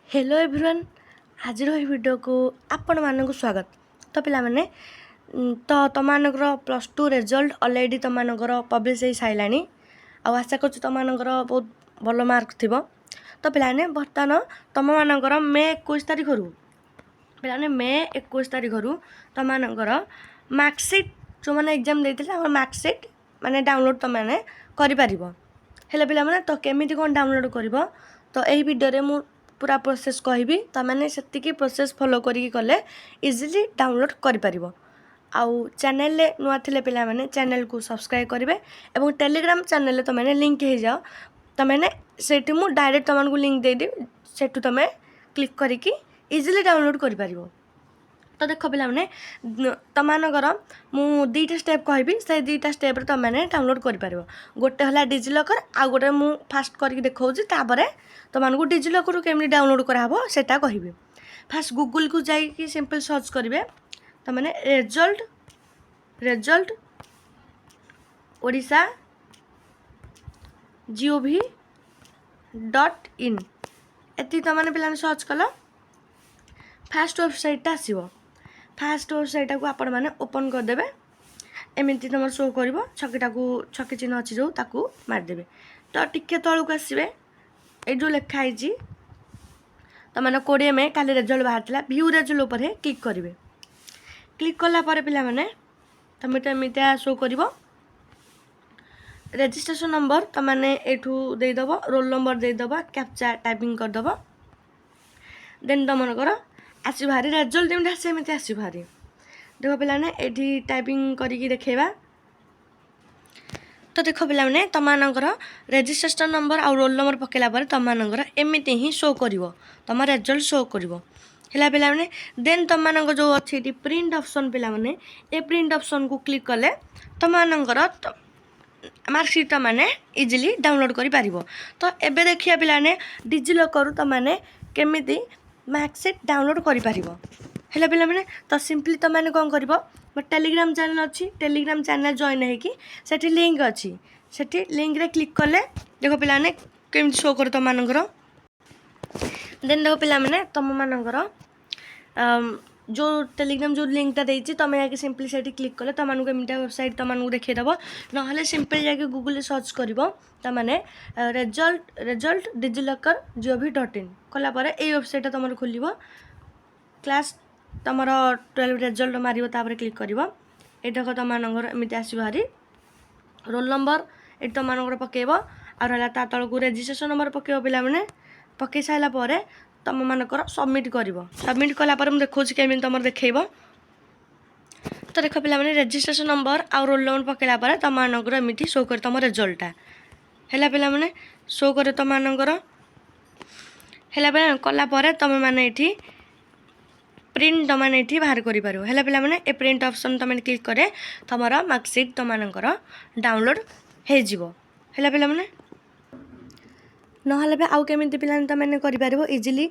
Hello everyone आज video को आपण मानक स्वागत। तो पिला माने तो तुम मानकर +2 रिजल्ट ऑलरेडी तुम मानकर पब्लिश हो सारा आशा कर तुम मानकर बहुत भल मार्क थी। तो पिलाने बर्तमान तुम मानकर मे 21 तारिख रु पिलाने मे 21 तारिख रु तुम मानकर मार्कसीट जो मैंने एग्जाम देते मार्कसीट माने डाउनलोड तुम मैंने कर पिला माने तो केमिति कौन डाउनलोड कर तो यही वीडियो मु पूरा प्रोसेस कहबी तो मैंने से प्रोसेस फॉलो करिक कले इजीली डाउनलोड कर पारिबो। आउ चैनल नुआ थिले पिला माने चैनल को सब्सक्राइब करेंगे और टेलीग्राम चैनल तो मैंने लिंक हो जाओ तो मैंने सेठी मु डायरेक्ट तुमको लिंक दे दी सेठू तुम क्लिक करिकी इजीली डाउनलोड कर पारिबो। तो देख पिला माने तुमकर मु दुईटा स्टेप कहबी से दुईटा स्टेप तुम मैंने डाउनलोड कर पारिबो। गोटे हला डिजिलकर आ गोटे मु फास्ट करके देखाऊँ तापर तुमको डिजिलकर केमी डाउनलोड कराबो सेटा कहबी। फास्ट गूगल को जाइए सिंपल सर्च करेंगे तो मैंने रिजल्ट ओडिशा gov.in एति तुम मैंने पिला सर्च कल फास्ट वेबसाइटा आसो। फास्ट वेबसाइटा को आपण मैंने ओपन करदे एमती तुम शो कर छकीटा को छकी चिन्ह अच्छी जो ताकू मारिदेवे तो टिके तलू को आसवे ये जो लिखाई तो मैंने 20 में काली रिजल्ट बाहर व्यू रिजल्ट उपर क्लिक करेंगे। क्लिक कलापर पिला माने तुम तो एमती शो कर रजिस्ट्रेशन नंबर तुम मैंने एठू देदेव रोल नंबर देदेव कैप्चा टाइपिंग करदेव देन तुमकर आस भारी रेजल्ट जमी आसमती आस भारी देख पिलाने ये टाइपिंग करके देखा तो देख पिलाने तुम मानकर रजिस्ट्रेशन नंबर आउ रोल नंबर पकेला तुम मानकर एमती ही शो कर तुम रेजल्ट शो कर पिलाने देन तुम मान जो अच्छी प्रिंट ऑप्शन पिलाने ए प्रिंट ऑप्शन को क्लिक कले तुम मानकर मार्कसीट मैंने इजिली डाउनलोड कर पार। तो एबे देखिए पिलाने डिजिलकर तुम मैंने केमिति मार्कसीट डाउनलोड कर पार पिला मैंने तो सिंपली तुम मैंने कौन कर टेलीग्राम चैनल अच्छी टेलीग्राम चैनल जॉइन होती लिंक अच्छी से लिंक रे क्लिक कले देख पिलाने केमी शो कर तुम मानकर देन देख पिला मैंने तुम मानकर जो टेलीग्राम जो लिंकटा देती तुम या सिंपली से क्लिक कले तुमको एमती वेबसाइट तुमको देखीदेव ना सिंपल जाके गूगल सर्च कर मैंने रिजल्ट डिजिलकर gov.in कलापर ये वेबसाइट तुम खोल क्लास तुम 12 रिजल्ट मार क्लिक कर ये देख तुम एमती आस भारी रोल नंबर ये तुम पकेब आर तल को रजिस्ट्रेशन नंबर पकेब पिला मैंने पकई सारापर तुम मानकर सबमिट कर सबमिट कलापर मुझे देखा केमी तुम देखेब तो देख पिला मैंने रजिस्ट्रेशन नंबर आउ रोल नंबर पकेला तुम मानकर एमती शो कर तुम रिजल्टा है पिला मैंने शो कर तुम मानकर है कलापर तुम मैंने ये प्रिंट तुम मैंने ये बाहर कर पिला मैंने ए प्रिंट ऑप्शन तुम क्लिक करे तुम मार्कसीट तुम मानकर डाउनलोड हो पिला मैंने ना आउ केमी पिला तुम मैंने कर इजिली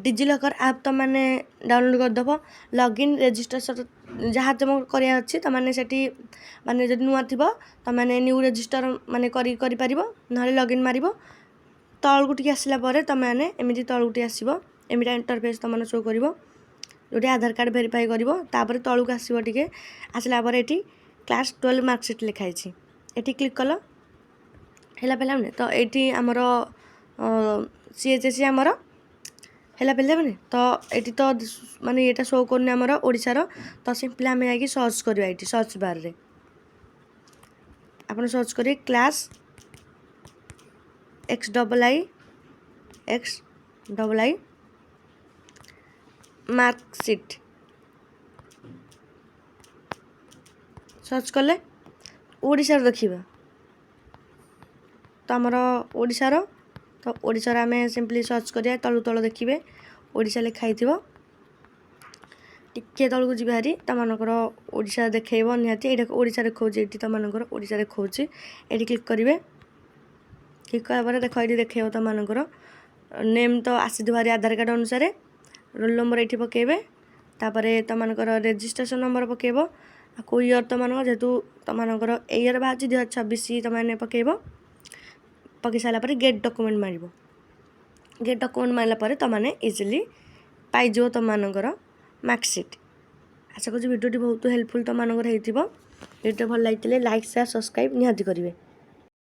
डिजिलकर ऐप तुम मैंने डाउनलोड करदेव लॉगिन रजिस्ट्रेशन जहाँ तुम कराया तुम मैंने से माने जब नुआ थी तुम मैंने न्यू रजिस्टर माने कर ना लॉगिन मार तल को आसला तुम मैंने एमती तल को आसो एमती इंटरफेस तुम शो कर जो आधार कार्ड वेरीफाई कर तल को आसो टे आसला ये क्लास 12 मार्कसीट लिखाई ये क्लिक कल है पिला तो ये आमर CHSE आमर है पिला मैंने तो ये तो माने ये शो करनी आमर ओडिशार तो सिंपली आम जा सर्च करवा ये सर्च बार रे आप सर्च करेंगे क्लास XII मार्कसीट सर्च कले ओडिशार देखा तो आमर ओडिशार तो ओडिशार आम सिंपली सर्च करिया तलू तल देखिए ओडिशा लिखाई टिके तल को जी भारी तुमकर ओडिशा देखेब निहाती ये ओडिशा देखा ये तुमकर ओडिशा देखा ये क्लिक करेंगे क्लिक कलापर देख ये देखेब तुमकर नेम तो आसी भारी आधार कार्ड अनुसार रोल नंबर ये पकेबे तापर तुमकर रजिस्ट्रेशन नंबर पकेब को इयर तुम जेहेतु तुमकर इयर बाहर 2026 तुमने पकेब पकई सारापर गेट डॉक्यूमेंट मार गेट डॉक्यूमेंट मारला पर तुमने इजिली पाइज तुमर मार्कसीट। आशा करूँ भिडियोटी बहुत हेल्पफुल तुम भिडियो भल लगी लाइक शेयर सब्सक्राइब निहाती करेंगे।